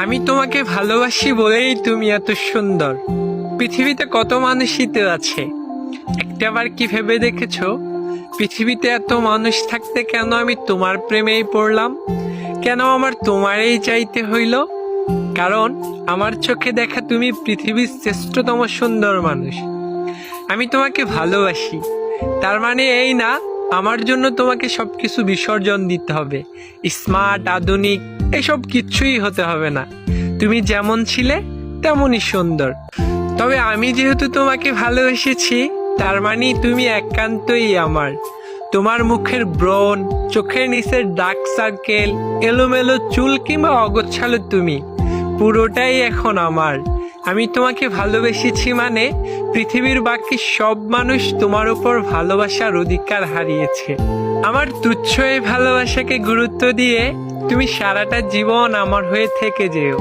আমি তোমাকে ভালোবাসি বলেই তুমি এত সুন্দর। পৃথিবীতে কত মানুষই তো আছে, একটাবার কি ভেবে দেখেছো পৃথিবীতে এত মানুষ থাকতে কেন আমি তোমার প্রেমেই পড়লাম? কেন আমার তোমারই চাইতে হইল? কারণ আমার চোখে দেখা তুমি পৃথিবীর শ্রেষ্ঠতম সুন্দর মানুষ। আমি তোমাকে ভালোবাসি, তার মানে এই না আমার জন্য তোমাকে সবকিছু বিসর্জন দিতে হবে, স্মার্ট আধুনিক এসব কিচ্ছুই হতে হবে না। তুমি যেমন ছিলে তেমনই সুন্দর। তবে আমি যেহেতু তোমাকে ভালোবেসেছি, তার মানে তুমি একান্তই আমার। তোমার মুখের ব্রণ, চোখের নিচের ডার্ক সার্কেল, এলোমেলো চুল কিংবা অগোছালো তুমি, পুরোটাই এখন আমার। আমি তোমাকে ভালোবেসেছি মানে পৃথিবীর বাকি সব মানুষ তোমার উপর ভালোবাসার অধিকার হারিয়েছে। আমার তুচ্ছ এই ভালোবাসাকে গুরুত্ব দিয়ে তুমি সারাটা জীবন আমার হয়ে থেকে যেও।